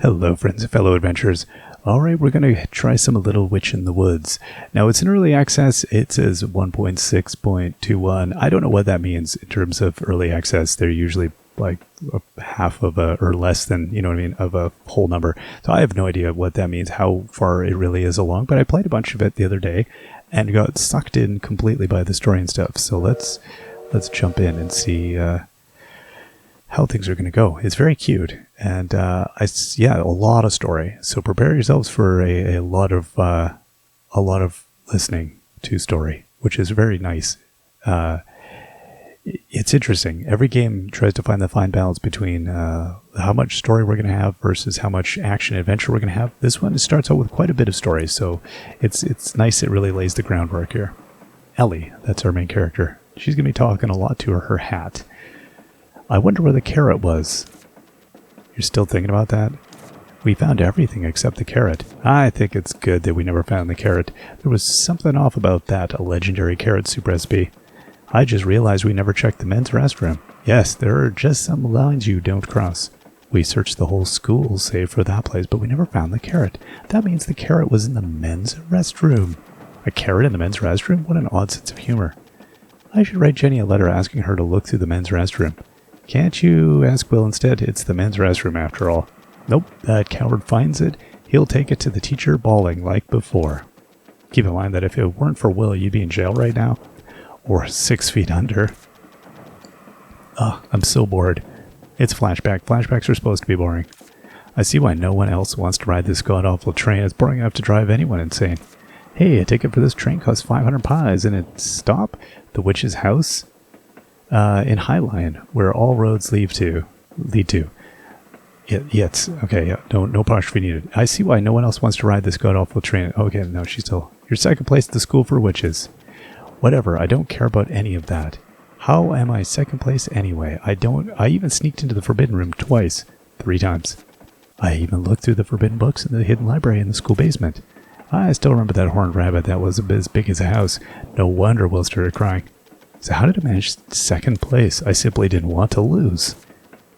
Hello friends and fellow adventurers. Alright, we're going to try some Little Witch in the Woods. Now it's in early access, it says 1.6.21. I don't know what that means in terms of early access. They're usually like half of a, or less than, you know what I mean, of a whole number. So I have no idea what that means, how far it really is along, but I played a bunch of it the other day and got sucked in completely by the story and stuff. So let's jump in and see how things are going to go. It's very cute, and yeah, a lot of story. So prepare yourselves for a lot of listening to story, which is very nice. It's interesting. Every game tries to find the fine balance between how much story we're going to have versus how much action adventure we're going to have. This one starts out with quite a bit of story, so it's nice. It really lays the groundwork here. Ellie, that's our main character. She's going to be talking a lot to her hat. I wonder where the carrot was. You're still thinking about that? We found everything except the carrot. I think it's good that we never found the carrot. There was something off about that legendary carrot soup recipe. I just realized we never checked the men's restroom. Yes, there are just some lines you don't cross. We searched the whole school save for that place, but we never found the carrot. That means the carrot was in the men's restroom. A carrot in the men's restroom? What an odd sense of humor. I should write Jenny a letter asking her to look through the men's restroom. Can't you ask Will instead? It's the men's restroom after all. Nope, that coward finds it. He'll take it to the teacher bawling like before. Keep in mind that if it weren't for Will, you'd be in jail right now. Or 6 feet under. Ugh, I'm so bored. It's flashback. Flashbacks are supposed to be boring. I see why no one else wants to ride this god-awful train. It's boring enough to drive anyone insane. Hey, a ticket for this train costs 500 pies, and it stop? The witch's house? In Highline, where all roads lead to. Yes, okay, yeah, no apostrophe needed. I see why no one else wants to ride this god-awful train. Okay, no, she's still... Your second place at the school for witches. Whatever, I don't care about any of that. How am I second place anyway? I even sneaked into the forbidden room twice. 3 times. I even looked through the forbidden books in the hidden library in the school basement. I still remember that horned rabbit that was as big as a house. No wonder Will started crying. So how did I manage second place? I simply didn't want to lose.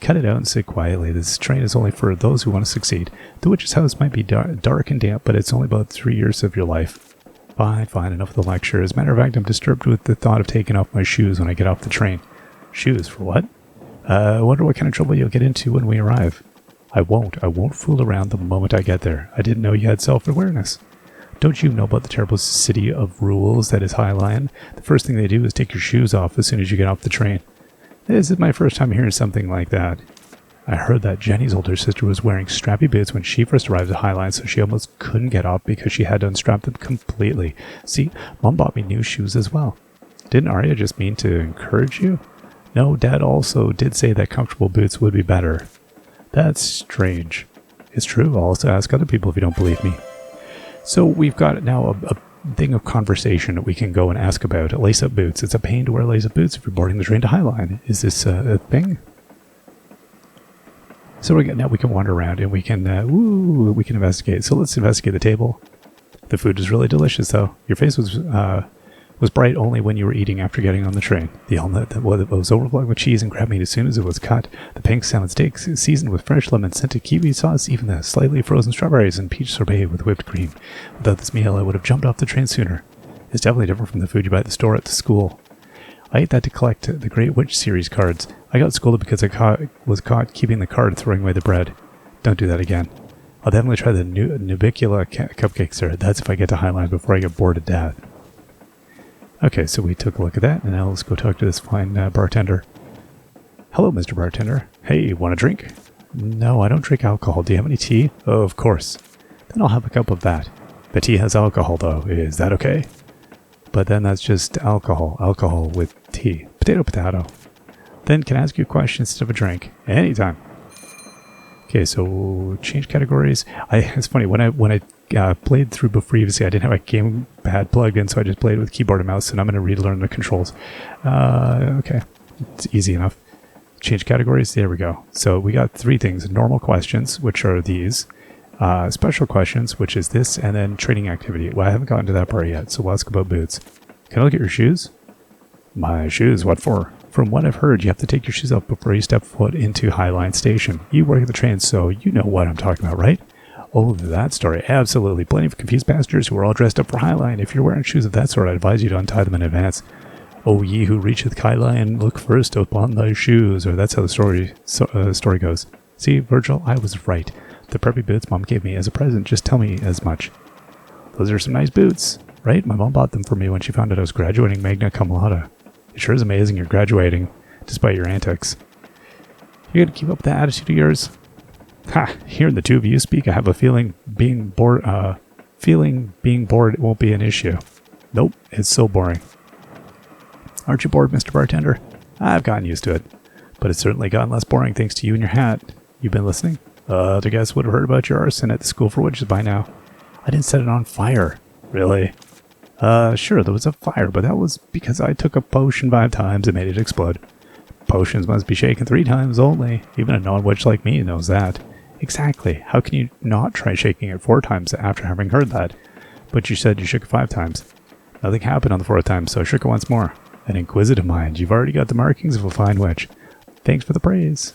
Cut it out and sit quietly. This train is only for those who want to succeed. The witch's house might be dark and damp, but it's only about 3 years of your life. Fine, enough of the lecture. As a matter of fact, I'm disturbed with the thought of taking off my shoes when I get off the train. Shoes? For what? I wonder what kind of trouble you'll get into when we arrive. I won't fool around the moment I get there. I didn't know you had self-awareness. Don't you know about the terrible city of rules that is Highline? The first thing they do is take your shoes off as soon as you get off the train. This is my first time hearing something like that. I heard that Jenny's older sister was wearing strappy boots when she first arrived at Highline, so she almost couldn't get off because she had to unstrap them completely. See, Mom bought me new shoes as well. Didn't Arya just mean to encourage you? No, Dad also did say that comfortable boots would be better. That's strange. It's true. I'll also ask other people if you don't believe me. So we've got now a thing of conversation that we can go and ask about. Lace-up boots. It's a pain to wear lace-up boots if you're boarding the train to Highline. Is this a thing? So now we can wander around and we can investigate. So let's investigate the table. The food is really delicious, though. Your face was bright only when you were eating after getting on the train. The omelet that was overflowing with cheese and crab meat as soon as it was cut. The pink salmon steaks seasoned with fresh lemon scented kiwi sauce. Even the slightly frozen strawberries and peach sorbet with whipped cream. Without this meal, I would have jumped off the train sooner. It's definitely different from the food you buy at the store at the school. I ate that to collect the Great Witch series cards. I got scolded because I was caught keeping the card and throwing away the bread. Don't do that again. I'll definitely try the Nubicula cupcakes there. That's if I get to Highline before I get bored to death. Okay, so we took a look at that, and now let's go talk to this fine bartender. Hello, Mr. Bartender. Hey, want a drink? No, I don't drink alcohol. Do you have any tea? Oh, of course. Then I'll have a cup of that. The tea has alcohol, though. Is that okay? But then that's just alcohol. Alcohol with tea. Potato. Then can I ask you a question instead of a drink? Anytime. Okay, so change categories. It's funny, when I played through previously, I didn't have a gamepad plugged in, so I just played with keyboard and mouse, and I'm going to relearn the controls. Okay, it's easy enough. Change categories, there we go. So we got 3 things. Normal questions, which are these. Special questions, which is this, and then training activity. Well, I haven't gotten to that part yet, so we'll ask about boots. Can I look at your shoes? My shoes, what for? From what I've heard, you have to take your shoes off before you step foot into Highline Station. You work at the train, so you know what I'm talking about, right? Oh, that story. Absolutely. Plenty of confused passengers who are all dressed up for Highline. If you're wearing shoes of that sort, I advise you to untie them in advance. Oh, ye who reacheth Highline, look first upon thy shoes. Or that's how the story goes. See, Virgil, I was right. The preppy boots Mom gave me as a present. Just tell me as much. Those are some nice boots, right? My mom bought them for me when she found out I was graduating magna cum laude. It sure is amazing you're graduating, despite your antics. You gonna keep up that attitude of yours? Ha! Hearing the two of you speak, I have a feeling being bored won't be an issue. Nope, it's so boring. Aren't you bored, Mr. Bartender? I've gotten used to it, but it's certainly gotten less boring thanks to you and your hat. You been listening? The guests would have heard about your arson at the school for witches by now. I didn't set it on fire. Really? Sure, there was a fire, but that was because I took a potion 5 times and made it explode. Potions must be shaken 3 times only. Even a non-witch like me knows that. Exactly. How can you not try shaking it 4 times after having heard that? But you said you shook it 5 times. Nothing happened on the 4th time, so I shook it once more. An inquisitive mind. You've already got the markings of a fine witch. Thanks for the praise.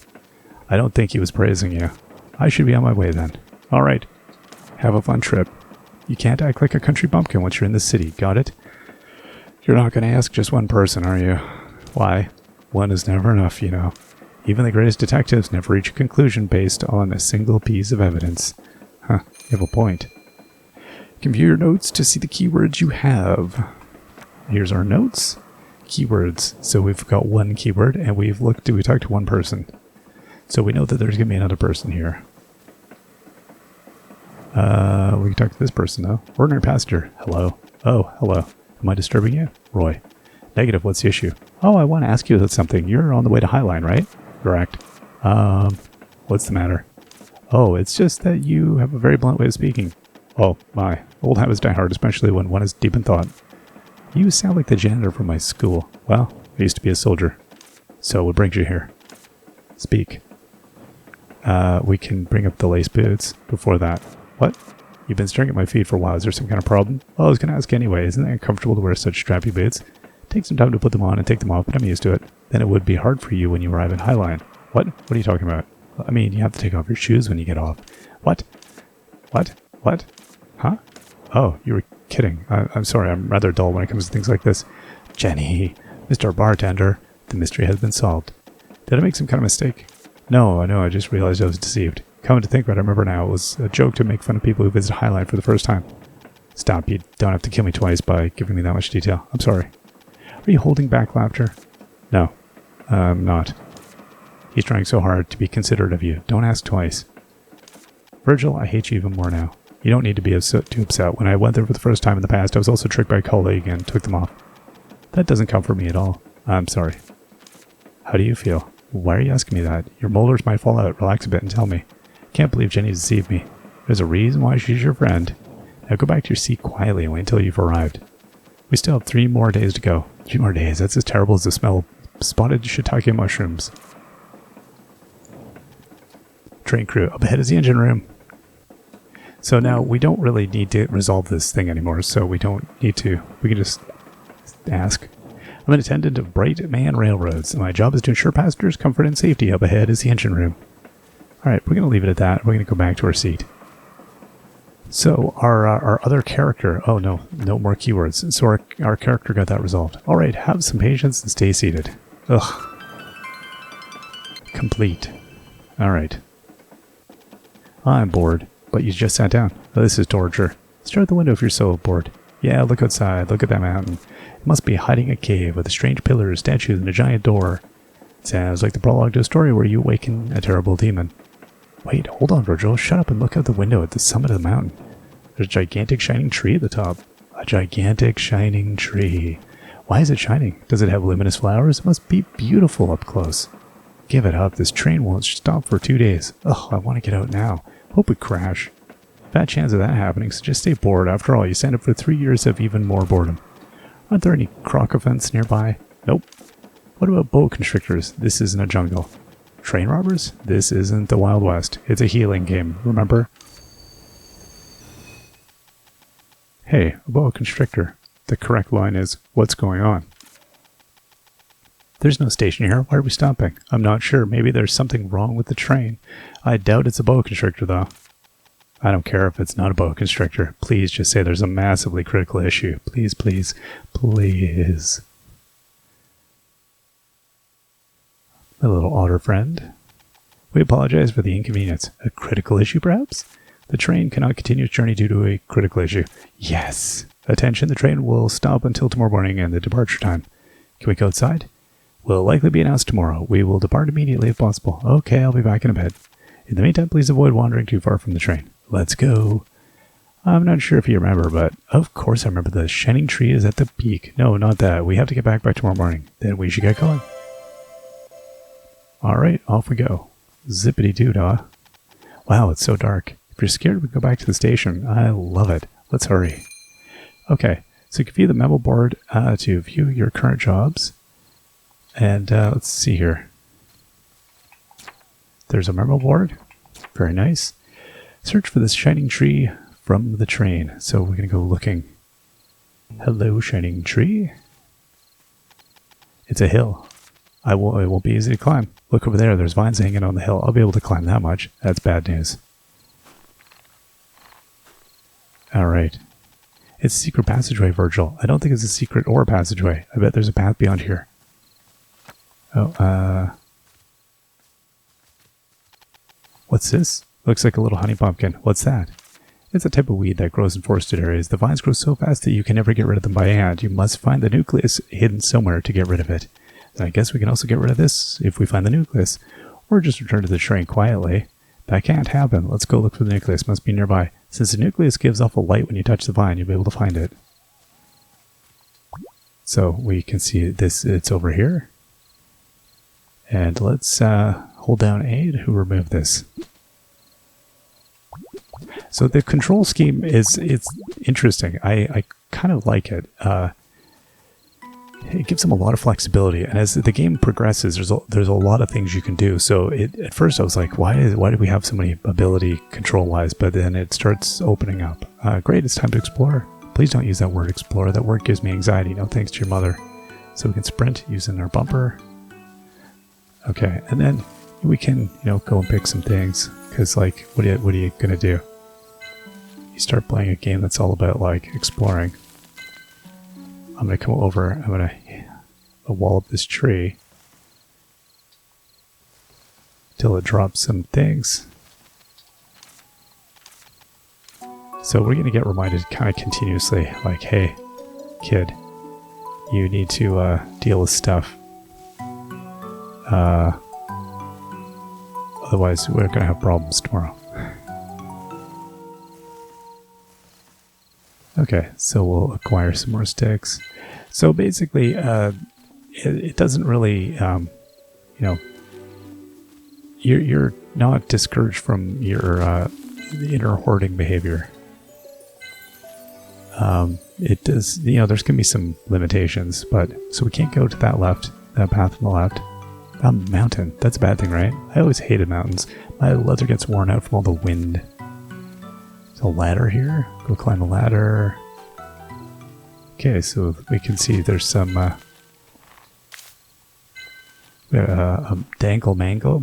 I don't think he was praising you. I should be on my way then. All right. Have a fun trip. You can't act like a country bumpkin once you're in the city. Got it? You're not going to ask just one person, are you? Why? One is never enough, you know. Even the greatest detectives never reach a conclusion based on a single piece of evidence. Huh, you have a point. You can view your notes to see the keywords you have. Here's our notes. Keywords. So we've got one keyword, and we talked to one person. So we know that there's going to be another person here. We can talk to this person, though. Ordinary passenger. Hello. Oh, hello. Am I disturbing you? Roy. Negative. What's the issue? Oh, I want to ask you about something. You're on the way to Highline, right? Correct. What's the matter? Oh, it's just that you have a very blunt way of speaking. Oh, my. Old habits die hard, especially when one is deep in thought. You sound like the janitor from my school. Well, I used to be a soldier. So what brings you here? Speak. We can bring up the lace boots before that. What? You've been staring at my feet for a while. Is there some kind of problem? Well, I was going to ask anyway. Isn't it uncomfortable to wear such strappy boots? Take some time to put them on and take them off, but I'm used to it. Then it would be hard for you when you arrive in Highline. What? What are you talking about? I mean, you have to take off your shoes when you get off. What? What? What? Huh? Oh, you were kidding. I'm sorry. I'm rather dull when it comes to things like this. Jenny, Mr. Bartender, the mystery has been solved. Did I make some kind of mistake? No, I just realized I was deceived. Coming to think about it, I remember now, it was a joke to make fun of people who visit Highline for the first time. Stop, you don't have to kill me twice by giving me that much detail. I'm sorry. Are you holding back laughter? No, I'm not. He's trying so hard to be considerate of you. Don't ask twice. Virgil, I hate you even more now. You don't need to be too upset. When I went there for the first time in the past, I was also tricked by a colleague and took them off. That doesn't comfort me at all. I'm sorry. How do you feel? Why are you asking me that? Your molars might fall out. Relax a bit and tell me. Can't believe Jenny deceived me. There's a reason why she's your friend. Now go back to your seat quietly and wait until you've arrived. We still have 3 more days to go. 3 more days? That's as terrible as the smell of spotted shiitake mushrooms. Train crew. Up ahead is the engine room. So now we don't really need to resolve this thing anymore, so we don't need to. We can just ask. I'm an attendant of Bright Man Railroads, and my job is to ensure passengers' comfort and safety. Up ahead is the engine room. Alright, we're going to leave it at that. We're going to go back to our seat. So our other character... Oh, no more keywords. So our character got that resolved. Alright, have some patience and stay seated. Ugh. Complete. Alright. I'm bored, but you just sat down. Oh, this is torture. Stare at the window if you're so bored. Yeah, look outside. Look at that mountain. It must be hiding a cave with strange pillars, statues, and a giant door. It sounds like the prologue to a story where you awaken a terrible demon. Wait, hold on, Virgil. Shut up and look out the window at the summit of the mountain. There's a gigantic shining tree at the top. A gigantic shining tree. Why is it shining? Does it have luminous flowers? It must be beautiful up close. Give it up. This train won't stop for 2 days. Ugh, I want to get out now. Hope we crash. Bad chance of that happening, so just stay bored. After all, you signed up for 3 years of even more boredom. Aren't there any crocodilians nearby? Nope. What about boa constrictors? This isn't a jungle. Train robbers? This isn't the Wild West. It's a healing game, remember? Hey, a boa constrictor. The correct line is, what's going on? There's no station here. Why are we stopping? I'm not sure. Maybe there's something wrong with the train. I doubt it's a boa constrictor, though. I don't care if it's not a boa constrictor. Please just say there's a massively critical issue. Please, please, please. My little otter friend. We apologize for the inconvenience. A critical issue, perhaps? The train cannot continue its journey due to a critical issue. Yes. Attention, the train will stop until tomorrow morning and the departure time. Can we go outside? Will likely be announced tomorrow. We will depart immediately if possible. Okay, I'll be back in a bit. In the meantime, please avoid wandering too far from the train. Let's go. I'm not sure if you remember, but of course I remember the shining tree is at the peak. No, not that. We have to get back by tomorrow morning. Then we should get going. Alright, off we go. Zippity-doo-dah. Wow, it's so dark. If you're scared, we go back to the station. I love it. Let's hurry. Okay, so you can view the memo board to view your current jobs. And let's see here. There's a memo board. Very nice. Search for this shining tree from the train. So we're going to go looking. Hello, shining tree. It's a hill. It won't be easy to climb. Look over there. There's vines hanging on the hill. I'll be able to climb that much. That's bad news. All right. It's a secret passageway, Virgil. I don't think it's a secret or a passageway. I bet there's a path beyond here. Oh, what's this? Looks like a little honey pumpkin. What's that? It's a type of weed that grows in forested areas. The vines grow so fast that you can never get rid of them by hand. You must find the nucleus hidden somewhere to get rid of it. And I guess we can also get rid of this if we find the nucleus. Or just return to the train quietly. That can't happen. Let's go look for the nucleus. Must be nearby. Since the nucleus gives off a light when you touch the vine, you'll be able to find it. So we can see this. It's over here. And let's hold down A to remove this. So the control scheme it's interesting. I kind of like it. It gives them a lot of flexibility, and as the game progresses, there's a lot of things you can do. So at first I was like, why do we have so many ability control wise? But then it starts opening up. Great, it's time to explore. Please don't use that word explore. That word gives me anxiety. No thanks to your mother. So we can sprint using our bumper. Okay, and then we can go and pick some things, because like what are you gonna do? You start playing a game that's all about like exploring. I'm going to come over, I'm going to wall up this tree till it drops some things. So we're going to get reminded kind of continuously, like, hey, kid, you need to deal with stuff. Otherwise, we're going to have problems tomorrow. Okay, so we'll acquire some more sticks. So basically, it doesn't really, you're not discouraged from your inner hoarding behavior. It does, there's going to be some limitations, but so we can't go to that path on the left. Mountain, that's a bad thing, right? I always hated mountains. My leather gets worn out from all the wind. A ladder here. Go climb a ladder. Okay, so we can see there's some dangle mango,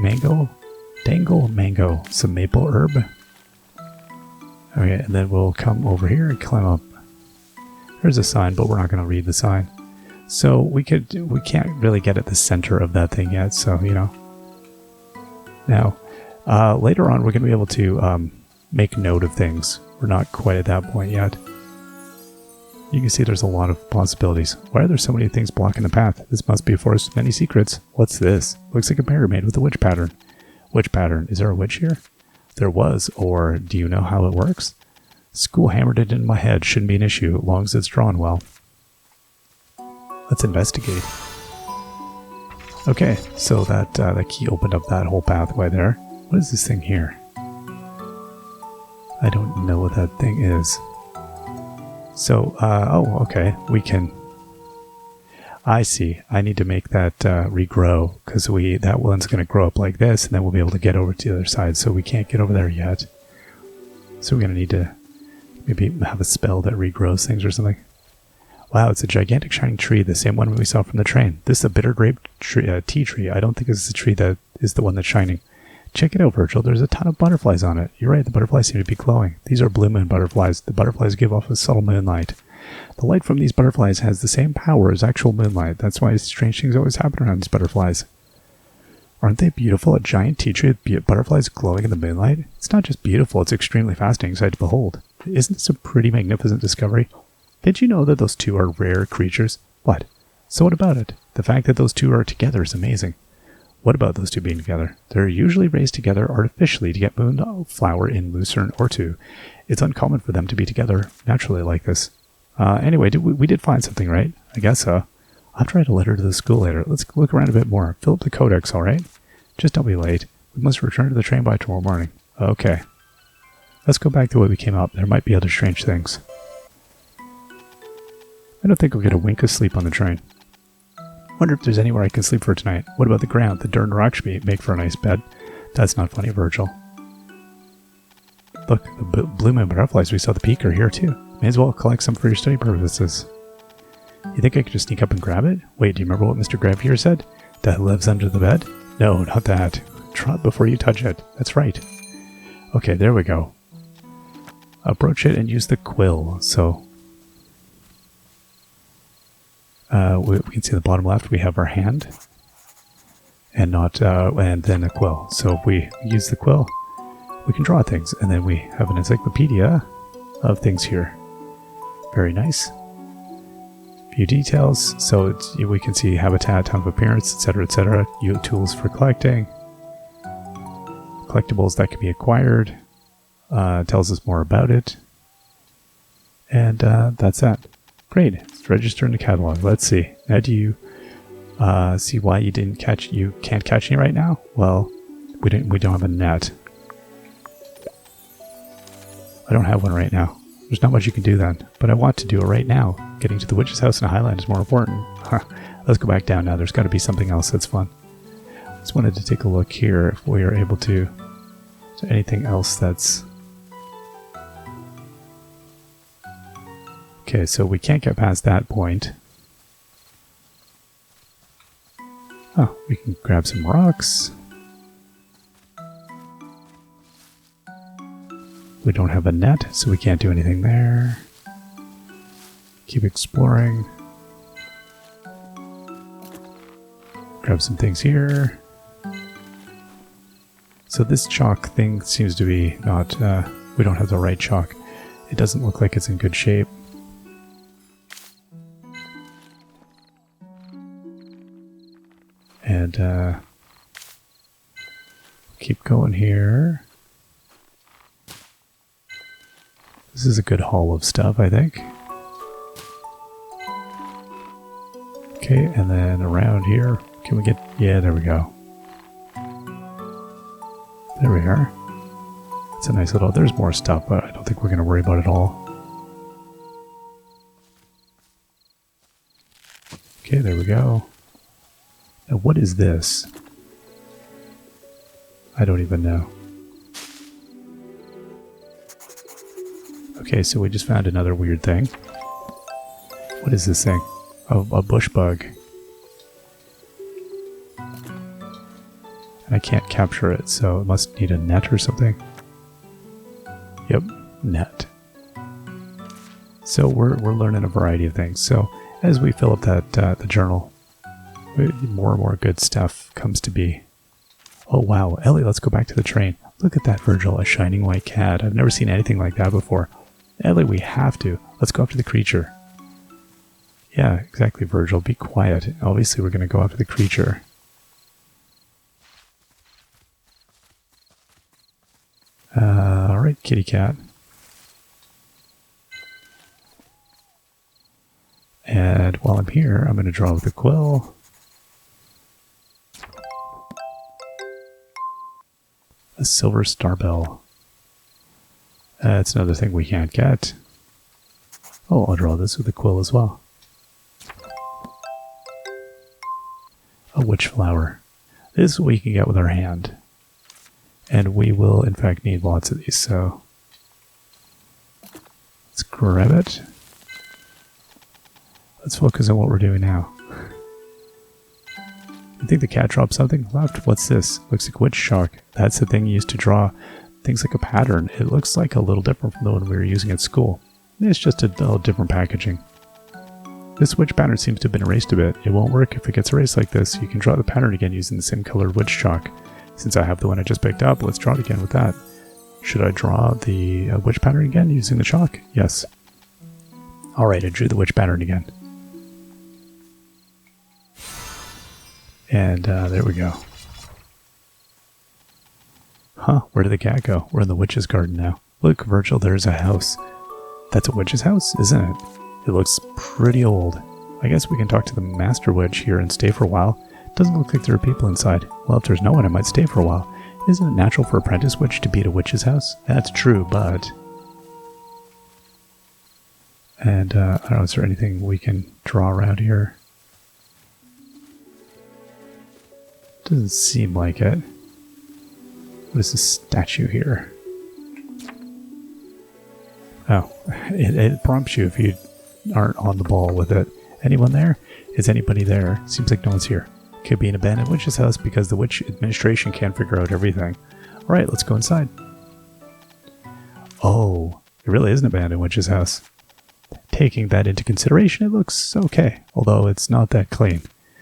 some maple herb. Okay, and then we'll come over here and climb up. There's a sign, but we're not going to read the sign. So we can't really get at the center of that thing yet. So now later on we're going to be able to make note of things. We're not quite at that point yet. You can see there's a lot of possibilities. Why are there so many things blocking the path? This must be a forest of many secrets. What's this? Looks like a pyramid with a witch pattern. Witch pattern? Is there a witch here? There was, or do you know how it works? School hammered it into my head. Shouldn't be an issue, as long as it's drawn well. Let's investigate. Okay, so that key opened up that whole pathway there. What is this thing here? I don't know what that thing is. So, oh, okay, we can... I see. I need to make that regrow, because that one's going to grow up like this, and then we'll be able to get over to the other side, so we can't get over there yet. So we're going to need to maybe have a spell that regrows things or something. Wow, it's a gigantic shining tree, the same one we saw from the train. This is a bitter grape tree, tea tree. I don't think this is the tree that is the one that's shining. Check it out, Virgil. There's a ton of butterflies on it. You're right, the butterflies seem to be glowing. These are blue moon butterflies. The butterflies give off a subtle moonlight. The light from these butterflies has the same power as actual moonlight. That's why strange things always happen around these butterflies. Aren't they beautiful? A giant tea tree with butterflies glowing in the moonlight? It's not just beautiful, it's extremely fascinating sight to behold. Isn't this a pretty magnificent discovery? Did you know that those two are rare creatures? What? So what about it? The fact that those two are together is amazing. What about those two being together? They're usually raised together artificially to get moonflower in Lucerne or two. It's uncommon for them to be together naturally like this. Anyway, we did find something, right? I guess so. I'll try to letter to the school later. Let's look around a bit more. Fill up the codex, all right? Just don't be late. We must return to the train by tomorrow morning. Okay. Let's go back the way we came up. There might be other strange things. I don't think we'll get a wink of sleep on the train. Wonder if there's anywhere I can sleep for tonight. What about the ground? The dirt and rocks should make for a nice bed. That's not funny, Virgil. Look, the blue moon butterflies we saw the peak are here too. May as well collect some for your study purposes. You think I could just sneak up and grab it? Wait, do you remember what Mr. Gravier said? That it lives under the bed? No, not that. Trot before you touch it. That's right. Okay, there we go. Approach it and use the quill. So, we can see in the bottom left we have our hand, and then a quill. So if we use the quill, we can draw things, and then we have an encyclopedia of things here. Very nice. Few details, so we can see habitat, time of appearance, etc., etc. Tools for collecting, collectibles that can be acquired, tells us more about it, and that's that. Great. It's registered in the catalog. Let's see. Now, do you see why you can't catch any right now? Well, we don't have a net. I don't have one right now. There's not much you can do then, but I want to do it right now. Getting to the witch's house in the Highland is more important. Let's go back down now. There's got to be something else that's fun. Just wanted to take a look here if we are able to. Is there anything else that's... Okay, so we can't get past that point. Oh, we can grab some rocks. We don't have a net, so we can't do anything there. Keep exploring. Grab some things here. So this chalk thing seems to be not... we don't have the right chalk. It doesn't look like it's in good shape. And keep going here. This is a good haul of stuff, I think. Okay, and then around here, can we get... Yeah, there we go. There we are. It's a nice little... There's more stuff, but I don't think we're going to worry about it all. Okay, there we go. Now, what is this? I don't even know. Okay, so we just found another weird thing. What is this thing? Oh, a bush bug. And I can't capture it, so it must need a net or something. Yep, net. So we're learning a variety of things. So as we fill up that the journal, more and more good stuff comes to be. Oh wow, Ellie, let's go back to the train. Look at that, Virgil, a shining white cat. I've never seen anything like that before. Ellie, we have to. Let's go after the creature. Yeah, exactly, Virgil. Be quiet. Obviously, we're going to go after the creature. Alright, kitty cat. And while I'm here, I'm going to draw with a quill. A silver star bell. That's another thing we can't get. Oh, I'll draw this with a quill as well. A witch flower. This is what we can get with our hand. And we will, in fact, need lots of these, so... Let's grab it. let's focus on what we're doing now. I think the cat dropped something left. What's this? Looks like witch chalk. That's the thing used to draw things like a pattern. It looks like a little different from the one we were using at school. It's just a little different packaging. This witch pattern seems to have been erased a bit. It won't work if it gets erased like this. You can draw the pattern again using the same colored witch chalk. Since I have the one I just picked up, let's draw it again with that. Should I draw the witch pattern again using the chalk? Yes. Alright, I drew the witch pattern again. And there we go. Huh, where did the cat go? We're in the witch's garden now. Look, Virgil, there's a house. That's a witch's house, isn't it? It looks pretty old. I guess we can talk to the master witch here and stay for a while. Doesn't look like there are people inside. Well, if there's no one, I might stay for a while. Isn't it natural for apprentice witch to be at a witch's house? That's true, but... And, I don't know, is there anything we can draw around here? Doesn't seem like it. What is this statue here? Oh, it prompts you if you aren't on the ball with it. Anyone there? Is anybody there? Seems like no one's here. Could be an abandoned witch's house because the witch administration can't figure out everything. Alright, let's go inside. Oh, it really is an abandoned witch's house. Taking that into consideration, it looks okay, although it's not that clean.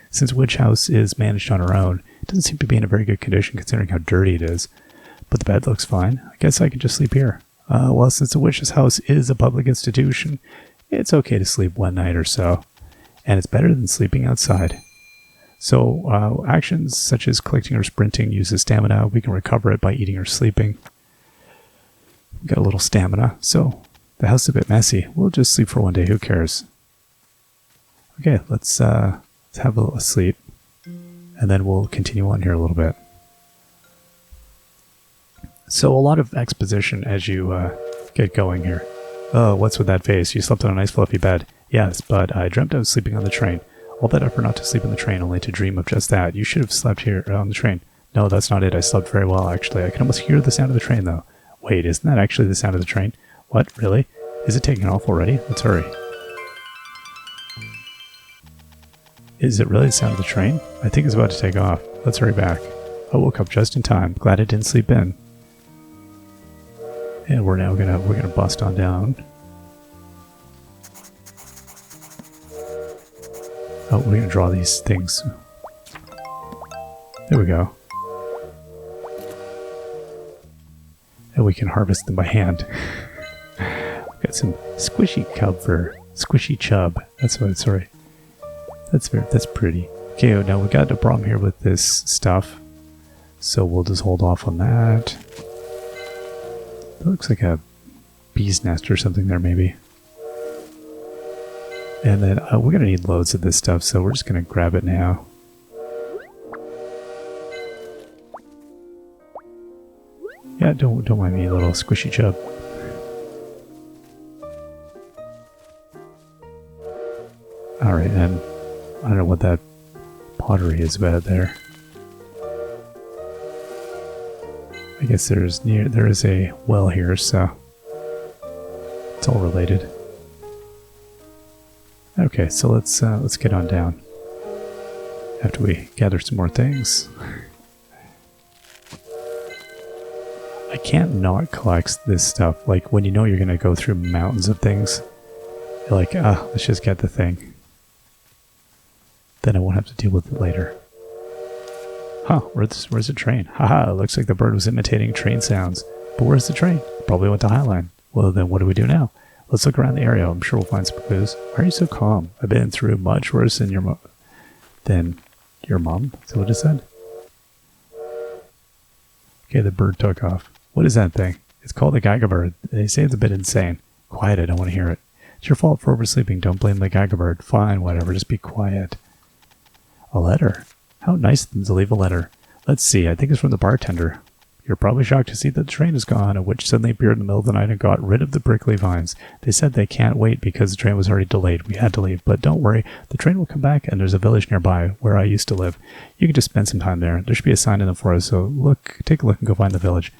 Since witch house is managed on her own, it doesn't seem to be in a very good condition considering how dirty it is. But the bed looks fine. I guess I can just sleep here. Well, since the witch's house is a public institution, it's okay to sleep one night or so. And it's better than sleeping outside. So, actions such as collecting or sprinting uses stamina. We can recover it by eating or sleeping. We've got a little stamina, so the house is a bit messy. We'll just sleep for one day, who cares? Okay, let's have a sleep. And then we'll continue on here a little bit. So a lot of exposition as you get going here. Oh, what's with that face? You slept on a nice fluffy bed. Yes, but I dreamt I was sleeping on the train. All that effort not to sleep on the train, only to dream of just that. You should have slept here on the train. No, that's not it. I slept very well, actually. I can almost hear the sound of the train, though. Wait, isn't that actually the sound of the train? What? Really? Is it taking off already? Let's hurry. Is it really the sound of the train? I think it's about to take off. Let's hurry back. I woke up just in time. Glad I didn't sleep in. And we're gonna bust on down. Oh, we're gonna draw these things. There we go. And we can harvest them by hand. We've got some squishy chub. That's what. Sorry. That's pretty. Okay, now we got a problem here with this stuff, so we'll just hold off on that. It looks like a bee's nest or something there, maybe. And then we're gonna need loads of this stuff, so we're just gonna grab it now. Yeah, don't mind me, little squishy chub. All right, and I don't know what that pottery is about there. I guess there is a well here, so it's all related. Okay, so let's get on down. After we gather some more things. I can't not collect this stuff. Like when you know you're gonna go through mountains of things, you're like, let's just get the thing. Then I won't have to deal with it later. Huh, where's the train? Haha, it looks like the bird was imitating train sounds. But where's the train? Probably went to Highline. Well, then what do we do now? Let's look around the area. I'm sure we'll find some clues. Why are you so calm? I've been through much worse than your mom. Is that what it said? Okay, the bird took off. What is that thing? It's called a Geiger bird. They say it's a bit insane. Quiet, I don't want to hear it. It's your fault for oversleeping. Don't blame the Geiger bird. Fine, whatever, just be quiet. A letter. How nice of them to leave a letter. Let's see, I think it's from the bartender. You're probably shocked to see that the train is gone, a witch suddenly appeared in the middle of the night and got rid of the prickly vines. They said they can't wait because the train was already delayed. We had to leave, but don't worry, the train will come back and there's a village nearby where I used to live. You can just spend some time there. There should be a sign in the forest, so take a look and go find the village.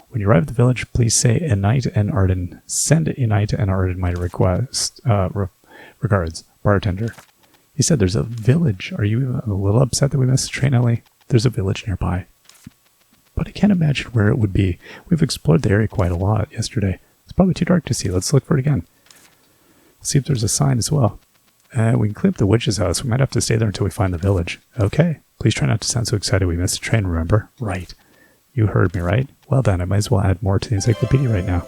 When you arrive at the village, please say Enite and Arden. Send Enite and Arden my regards. Bartender. He said there's a village. Are you a little upset that we missed the train, Ellie? There's a village nearby. But I can't imagine where it would be. We've explored the area quite a lot yesterday. It's probably too dark to see. Let's look for it again. See if there's a sign as well. We can clean up the witch's house. We might have to stay there until we find the village. Okay. Please try not to sound so excited we missed the train, remember? Right. You heard me, right? Well then, I might as well add more to the encyclopedia right now.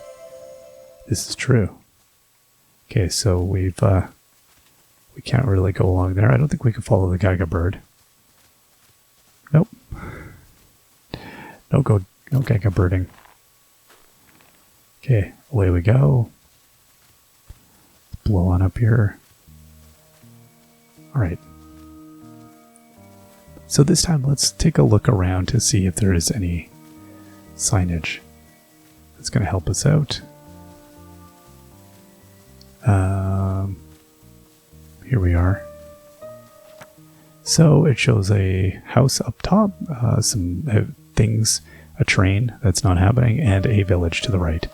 This is true. Okay, so we can't really go along there. I don't think we can follow the Gaga bird. Nope. No Gaga birding. Okay, away we go. Blow on up here. Alright. So this time let's take a look around to see if there is any signage that's going to help us out. Here we are. So it shows a house up top, some things, a train that's not happening, and a village to the right.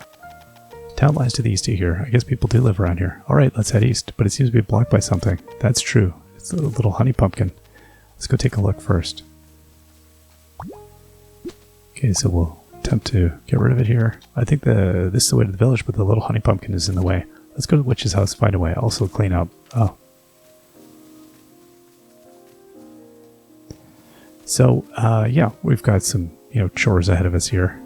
Town lies to the east of here. I guess people do live around here. Alright, let's head east, but it seems to be blocked by something. That's true. It's a little honey pumpkin. Let's go take a look first. Okay, so we'll attempt to get rid of it here. I think this is the way to the village, but the little honey pumpkin is in the way. Let's go to the witch's house and find a way. Also clean up. Oh. So, yeah, we've got some, chores ahead of us here.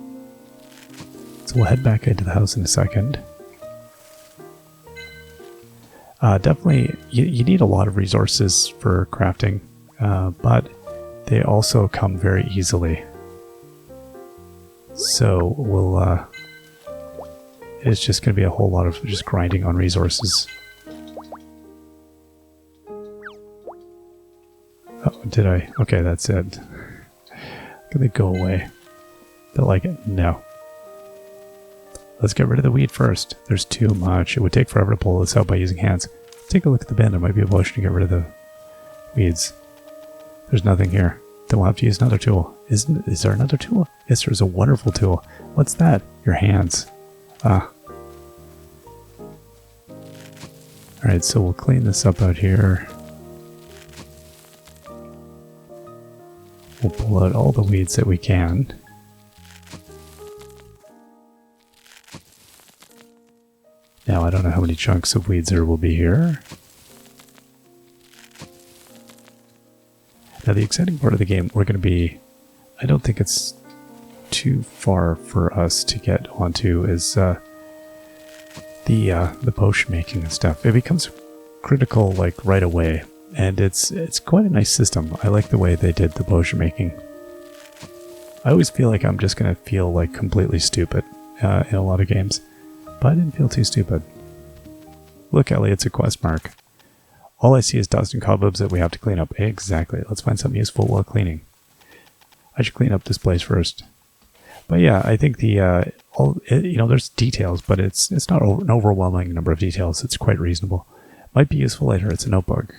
So we'll head back into the house in a second. Definitely, you need a lot of resources for crafting, but they also come very easily. So we'll, it's just going to be a whole lot of just grinding on resources. Oh, did I? Okay, that's it. Can they go away? They'll like it? No. Let's get rid of the weed first. There's too much. It would take forever to pull this out by using hands. Take a look at the bin. There might be a potion to get rid of the weeds. There's nothing here. Then we'll have to use another tool. Is there another tool? Yes, there's a wonderful tool. What's that? Your hands. Ah. Alright, so we'll clean this up out here. We'll pull out all the weeds that we can. Now, I don't know how many chunks of weeds there will be here. Now, the exciting part of the game, we're going to be... I don't think it's too far for us to get onto is the potion making and stuff. It becomes critical like right away, and it's quite a nice system. I like the way they did the potion making. I always feel like I'm just going to feel like completely stupid in a lot of games. But I didn't feel too stupid. Look, Ellie, it's a quest mark. All I see is dust and cobwebs that we have to clean up. Exactly. Let's find something useful while cleaning. I should clean up this place first. But yeah, I think there's details, but it's not an overwhelming number of details. It's quite reasonable. Might be useful later. It's a notebook.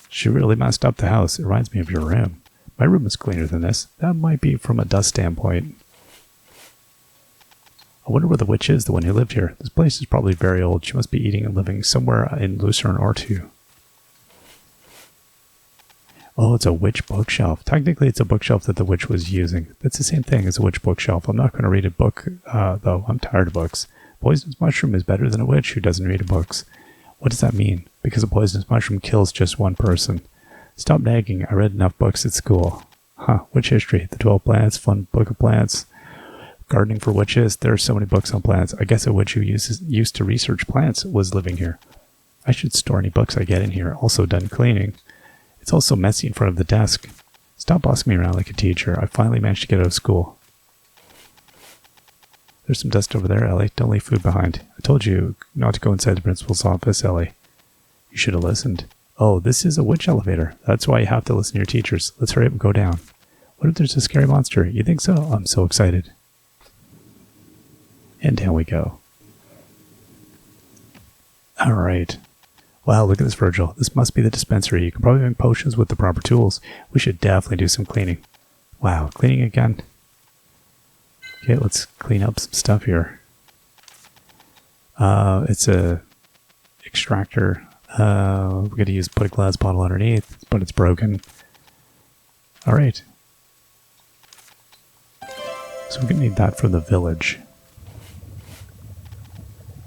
She really messed up the house. It reminds me of your room. My room is cleaner than this. That might be from a dust standpoint. I wonder where the witch is, the one who lived here. This place is probably very old. She must be eating and living somewhere in Lucerne or two. Oh, it's a witch bookshelf. Technically, it's a bookshelf that the witch was using. That's the same thing as a witch bookshelf. I'm not going to read a book, though. I'm tired of books. Poisonous mushroom is better than a witch who doesn't read books. What does that mean? Because a poisonous mushroom kills just one person. Stop nagging. I read enough books at school. Huh, witch history. The 12 plants, fun book of plants. Gardening for witches. There are so many books on plants. I guess a witch who used to research plants was living here. I should store any books I get in here. Also done cleaning. It's also messy in front of the desk. Stop bossing me around like a teacher. I finally managed to get out of school. There's some dust over there, Ellie. Don't leave food behind. I told you not to go inside the principal's office, Ellie. You should have listened. Oh, this is a witch elevator. That's why you have to listen to your teachers. Let's hurry up and go down. What if there's a scary monster? You think so? I'm so excited. And down we go. Alright. Wow, look at this, Virgil. This must be the dispensary. You can probably make potions with the proper tools. We should definitely do some cleaning. Wow, cleaning again. Okay, let's clean up some stuff here. It's a extractor. We're going to put a glass bottle underneath, but it's broken. Alright. So we're going to need that from the village.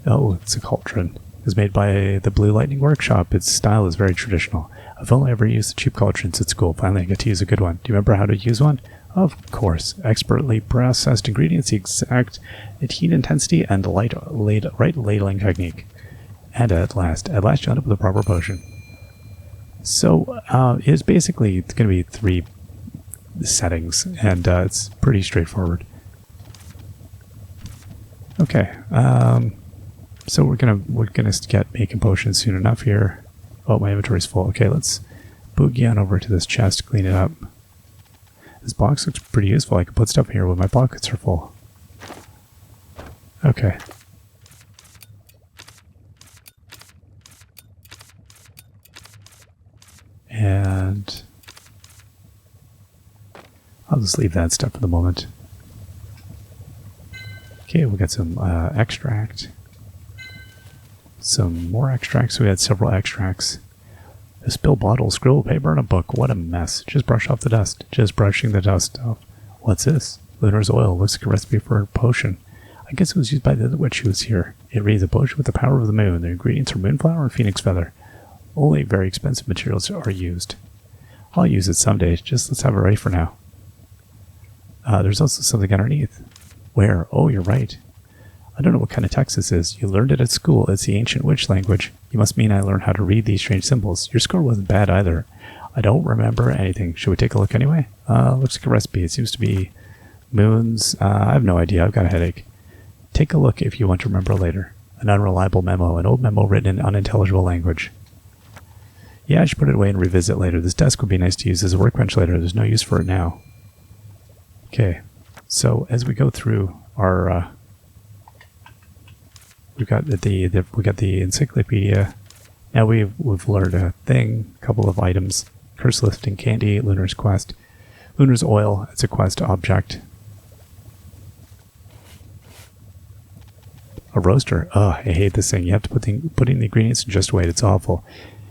Oh, it's a cauldron. It's made by the Blue Lightning Workshop. Its style is very traditional. I've only ever used the cheap cauldrons at school. Finally, I get to use a good one. Do you remember how to use one? Of course. Expertly processed ingredients, the exact heat intensity, and the right ladling technique. And at last you end up with a proper potion. So, it's basically going to be 3 settings, and it's pretty straightforward. Okay, so we're gonna get making potions soon enough here. Oh, my inventory's full. Okay, let's boogie on over to this chest, clean it up. This box looks pretty useful. I can put stuff here when my pockets are full. Okay. And I'll just leave that stuff for the moment. Okay, we got some extract. Some more extracts. We had several extracts. A spilled bottle, scribbled paper, and a book. What a mess. Just brush off the dust. Just brushing the dust off. What's this? Lunar's oil. Looks like a recipe for a potion. I guess it was used by the other witch who was here. It reads a potion with the power of the moon. The ingredients are moonflower and phoenix feather. Only very expensive materials are used. I'll use it someday. Just let's have it ready for now. There's also something underneath. Where? Oh, you're right. I don't know what kind of text this is. You learned it at school. It's the ancient witch language. You must mean I learned how to read these strange symbols. Your score wasn't bad either. I don't remember anything. Should we take a look anyway? Looks like a recipe. It seems to be moons. I have no idea. I've got a headache. Take a look if you want to remember later. An unreliable memo. An old memo written in unintelligible language. Yeah, I should put it away and revisit later. This desk would be nice to use as a workbench later. There's no use for it now. Okay. So as we go through our... we got the encyclopedia. Now we've learned a thing, a couple of items. Curse lifting candy, Lunar's quest. Lunar's oil, it's a quest object. A roaster. Oh, I hate this thing. You have to put in the ingredients and just wait. It's awful.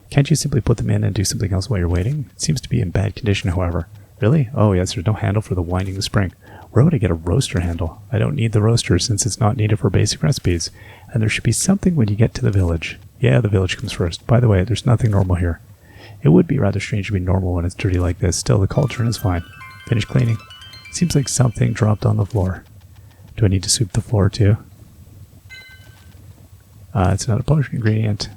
Can't you simply put them in and do something else while you're waiting? It seems to be in bad condition, however. Really? Oh yes, there's no handle for the winding the spring. Where would I get a roaster handle? I don't need the roaster since it's not needed for basic recipes. And there should be something when you get to the village. Yeah, the village comes first. By the way, there's nothing normal here. It would be rather strange to be normal when it's dirty like this. Still, the cauldron is fine. Finished cleaning. Seems like something dropped on the floor. Do I need to sweep the floor too? It's not a potion ingredient.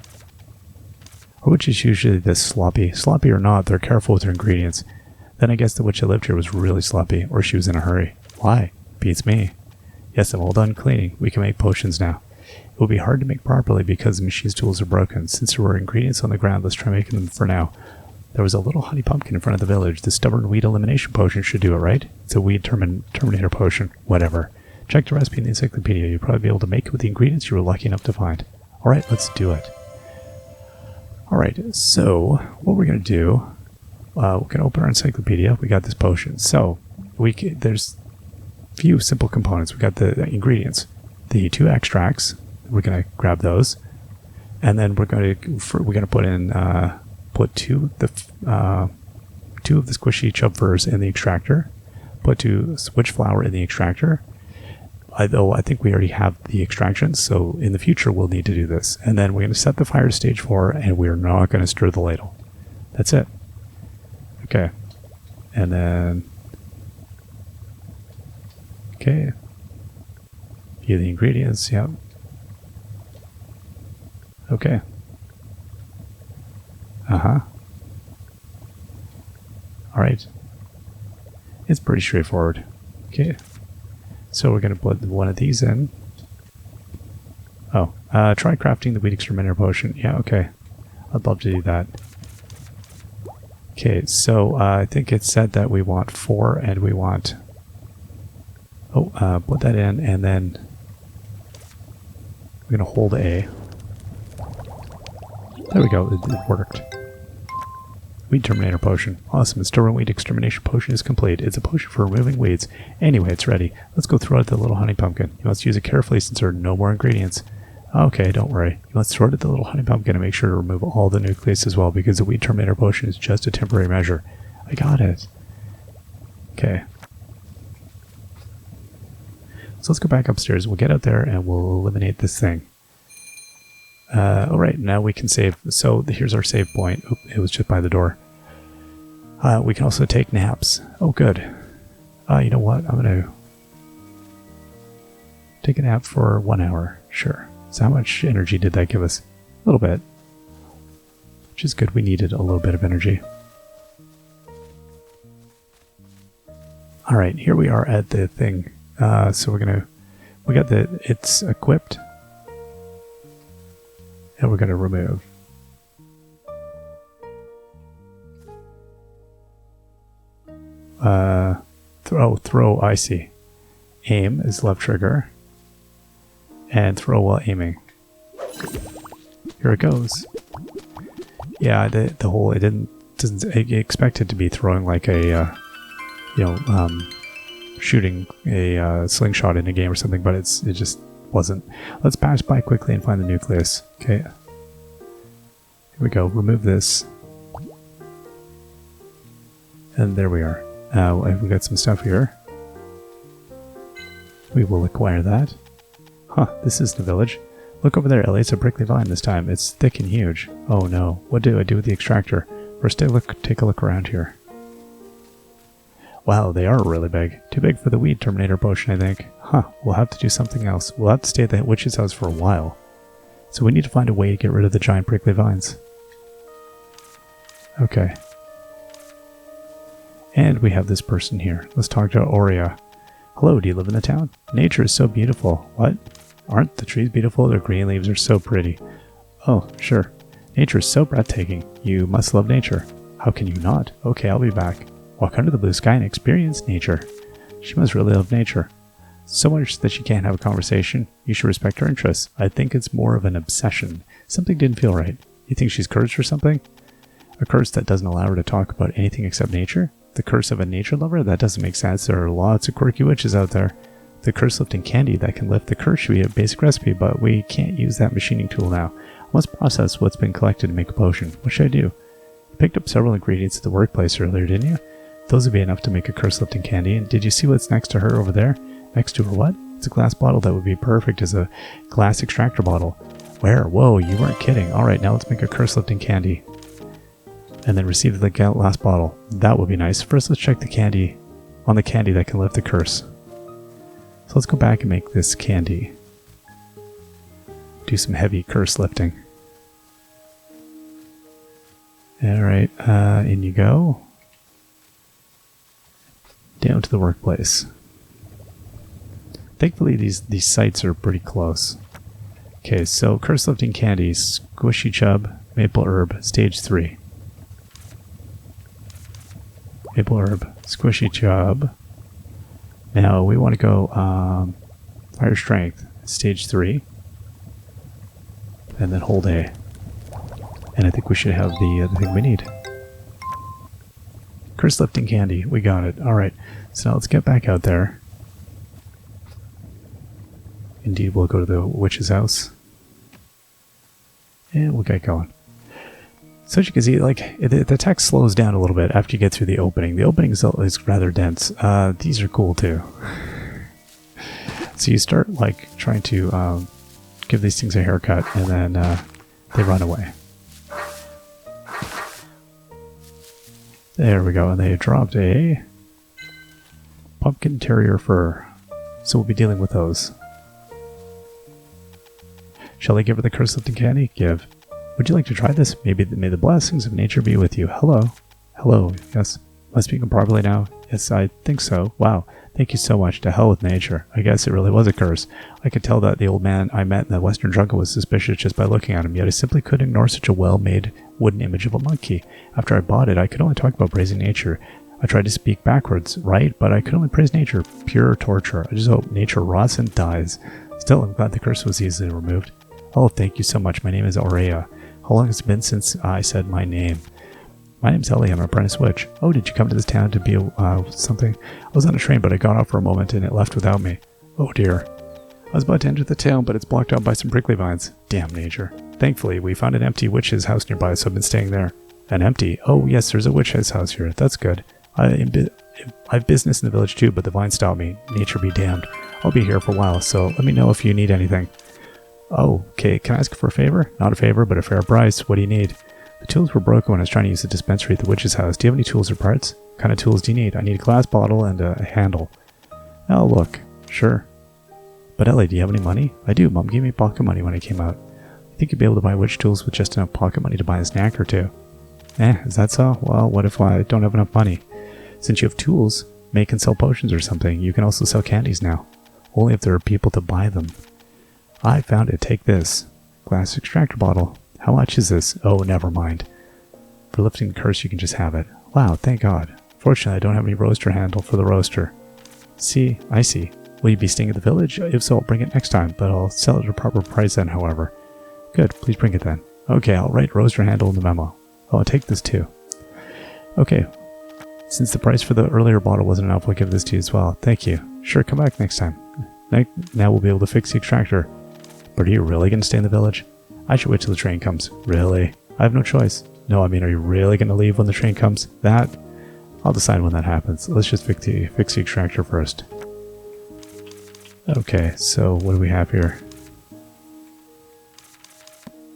Or which is usually this sloppy. Sloppy or not, they're careful with their ingredients. Then I guess the witch that lived here was really sloppy, or she was in a hurry. Why? Beats me. Yes, I'm all done cleaning. We can make potions now. It will be hard to make properly because the machine's tools are broken. Since there were ingredients on the ground, let's try making them for now. There was a little honey pumpkin in front of the village. The stubborn weed elimination potion should do it, right? It's a weed terminator potion. Whatever. Check the recipe in the encyclopedia. You'll probably be able to make it with the ingredients you were lucky enough to find. Alright, let's do it. Alright, so what we're going to do, we can open our encyclopedia. We got this potion. So, there's few simple components. We got the ingredients. The 2 extracts. We're going to grab those. And then we're going to put in, put two of the squishy chubfers in the extractor. Put 2 switch flour in the extractor. Although I think we already have the extraction, so in the future we'll need to do this. And then we're going to set the fire to stage 4, and we're not going to stir the ladle. That's it. Okay. And then... okay. View the ingredients, yep. Okay. Uh-huh. Alright. It's pretty straightforward. Okay. So we're going to put one of these in. Oh, try crafting the weed exterminator potion. Yeah, okay. I'd love to do that. Okay, so I think it said that we want 4 and we want... oh, put that in and then we're going to hold A. There we go, it worked. Weed Terminator Potion. Awesome, the stubborn weed extermination potion is complete. It's a potion for removing weeds. Anyway, it's ready. Let's go throw out the little honey pumpkin. You must use it carefully since there are no more ingredients. Okay, don't worry. Let's throw it at the little honey pumpkin and make sure to remove all the nucleus as well, because the weed terminator potion is just a temporary measure. I got it. Okay. So let's go back upstairs. We'll get out there and we'll eliminate this thing. Alright, now we can save. So here's our save point. Oop, it was just by the door. We can also take naps. Oh, good. You know what? I'm going to take a nap for 1 hour. Sure. So how much energy did that give us? A little bit. Which is good. We needed a little bit of energy. Alright, here we are at the thing. So we got it's equipped. And we're going to remove. Throw, I see. Aim is left trigger. And throw while aiming. Here it goes. Yeah, the whole, it doesn't expect it to be throwing like a, shooting a slingshot in a game or something, but it just wasn't. Let's pass by quickly and find the nucleus. Okay. Here we go. Remove this. And there we are. We got some stuff here. We will acquire that. Huh, this is the village. Look over there, Ellie. It's a prickly vine this time. It's thick and huge. Oh no. What do I do with the extractor? First, take a look around here. Wow, they are really big. Too big for the weed terminator potion, I think. Huh, we'll have to do something else. We'll have to stay at the witch's house for a while. So we need to find a way to get rid of the giant prickly vines. Okay. And we have this person here. Let's talk to Aurea. Hello, do you live in the town? Nature is so beautiful. What? Aren't the trees beautiful? Their green leaves are so pretty. Oh, sure. Nature is so breathtaking. You must love nature. How can you not? Okay, I'll be back. Walk under the blue sky and experience nature. She must really love nature. So much that she can't have a conversation. You should respect her interests. I think it's more of an obsession. Something didn't feel right. You think she's cursed or something? A curse that doesn't allow her to talk about anything except nature? The curse of a nature lover? That doesn't make sense. There are lots of quirky witches out there. The curse lifting candy that can lift the curse should be a basic recipe, but we can't use that machining tool now. I must process what's been collected to make a potion. What should I do? You picked up several ingredients at the workplace earlier, didn't you? Those would be enough to make a curse lifting candy. And did you see what's next to her over there? Next to her what? It's a glass bottle that would be perfect as a glass extractor bottle. Where? Whoa, you weren't kidding. Alright, now let's make a curse lifting candy. And then receive the last bottle. That would be nice. First, let's check the candy on the candy that can lift the curse. So let's go back and make this candy. Do some heavy curse lifting. Alright, in you go. Down to the workplace. Thankfully, these sites are pretty close. Okay, so curse lifting candy, squishy chub, maple herb, stage 3. Maple herb, squishy chub. Now we want to go fire strength, stage 3, and then hold A. And I think we should have the other thing we need. Curse lifting candy, we got it. Alright, so now let's get back out there. Indeed, we'll go to the witch's house. And we'll get going. So as you can see, like, the text slows down a little bit after you get through the opening. The opening is rather dense. These are cool too. So you start, like, trying to give these things a haircut, and then they run away. There we go, and they dropped a pumpkin terrier fur. So we'll be dealing with those. Shall I give her the curse lifting candy? Give. Would you like to try this? May the blessings of nature be with you. Hello. Hello. Yes. Am I speaking properly now? Yes, I think so. Wow. Thank you so much. To hell with nature. I guess it really was a curse. I could tell that the old man I met in the Western Jungle was suspicious just by looking at him, yet I simply couldn't ignore such a well-made wooden image of a monkey. After I bought it, I could only talk about praising nature. I tried to speak backwards, right? But I could only praise nature. Pure torture. I just hope nature rots and dies. Still, I'm glad the curse was easily removed. Oh, thank you so much. My name is Aurea. How long has it been since I said my name? My name's Ellie. I'm an apprentice witch. Oh, did you come to this town to be something? I was on a train, but I got off for a moment and it left without me. Oh dear. I was about to enter the town, but it's blocked off by some prickly vines. Damn nature. Thankfully, we found an empty witch's house nearby, so I've been staying there. An empty? Oh, yes, there's a witch's house here. That's good. I have business in the village too, but the vines stopped me. Nature be damned. I'll be here for a while, so let me know if you need anything. Oh, okay. Can I ask for a favor? Not a favor, but a fair price. What do you need? The tools were broken when I was trying to use the dispensary at the witch's house. Do you have any tools or parts? What kind of tools do you need? I need a glass bottle and a handle. Oh, look. Sure. But Ellie, do you have any money? I do. Mom gave me pocket money when I came out. I think you'd be able to buy witch tools with just enough pocket money to buy a snack or two. Is that so? Well, what if I don't have enough money? Since you have tools, make and sell potions or something. You can also sell candies now. Only if there are people to buy them. I found it. Take this. Glass extractor bottle. How much is this? Oh, never mind. For lifting the curse, you can just have it. Wow, thank God. Fortunately, I don't have any roaster handle for the roaster. See, I see. Will you be staying at the village? If so, I'll bring it next time, but I'll sell it at a proper price then, however. Good, please bring it then. Okay, I'll write roaster handle in the memo. Oh, I'll take this too. Okay. Since the price for the earlier bottle wasn't enough, I'll give this to you as well. Thank you. Sure, come back next time. Now we'll be able to fix the extractor. But are you really going to stay in the village? I should wait till the train comes. Really? I have no choice. No, I mean, are you really going to leave when the train comes? I'll decide when that happens. Let's just fix the extractor first. Okay, so what do we have here?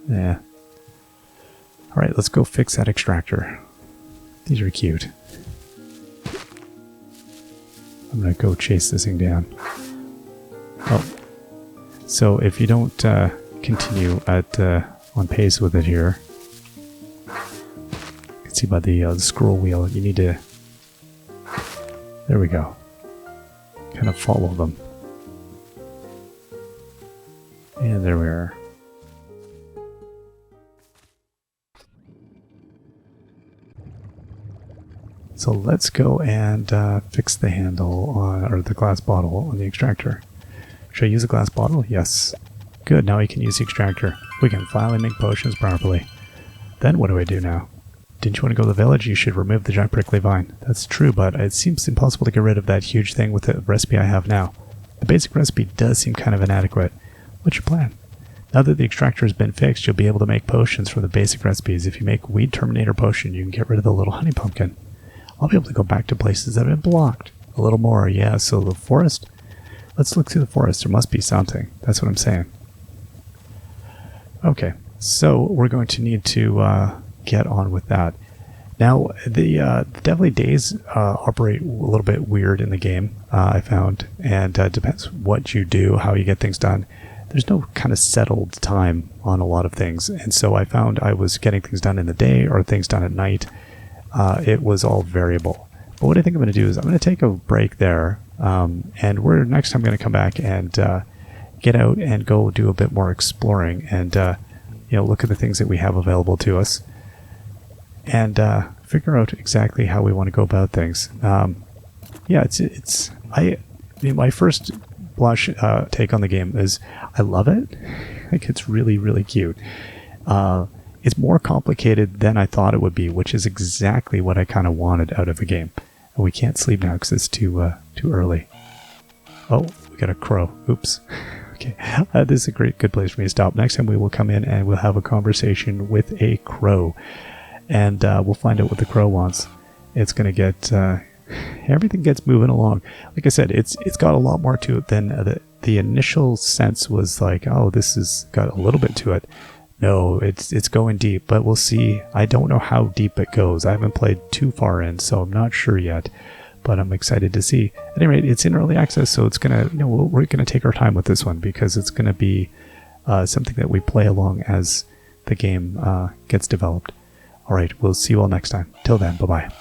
Yeah. Alright, let's go fix that extractor. These are cute. I'm going to go chase this thing down. Oh. So if you don't continue at on pace with it here, you can see by the scroll wheel, you need to... There we go. Kind of follow them. And there we are. So let's go and fix the handle on, or the glass bottle on the extractor. Should I use a glass bottle? Yes. Good, now we can use the extractor. We can finally make potions properly. Then what do I do now? Didn't you want to go to the village? You should remove the giant prickly vine. That's true, but it seems impossible to get rid of that huge thing with the recipe I have now. The basic recipe does seem kind of inadequate. What's your plan? Now that the extractor has been fixed, you'll be able to make potions from the basic recipes. If you make weed terminator potion, you can get rid of the little honey pumpkin. I'll be able to go back to places that have been blocked. A little more, yeah, so the forest? Let's look through the forest. There must be something. That's what I'm saying. Okay, so we're going to need to get on with that. Now, the Devilly Days operate a little bit weird in the game, I found, and it depends what you do, how you get things done. There's no kind of settled time on a lot of things, and so I found I was getting things done in the day or things done at night. It was all variable. But what I think I'm going to do is I'm going to take a break there, and next time I'm going to come back and get out and go do a bit more exploring and look at the things that we have available to us and figure out exactly how we want to go about things. My first blush take on the game is I love it. I think it's really, really cute. It's more complicated than I thought it would be, which is exactly what I kind of wanted out of a game. And we can't sleep now because it's too early. Oh, we got a crow. Oops. Okay, this is a good place for me to stop. Next time we will come in and we'll have a conversation with a crow. And we'll find out what the crow wants. It's going to get... everything gets moving along. Like I said, it's got a lot more to it than the initial sense was like, oh, this has got a little bit to it. No, it's going deep, but we'll see. I don't know how deep it goes. I haven't played too far in, so I'm not sure yet. But I'm excited to see. At any rate, it's in early access, so it's gonna, we're gonna take our time with this one because it's gonna be something that we play along as the game gets developed. All right, we'll see you all next time. Till then, bye bye.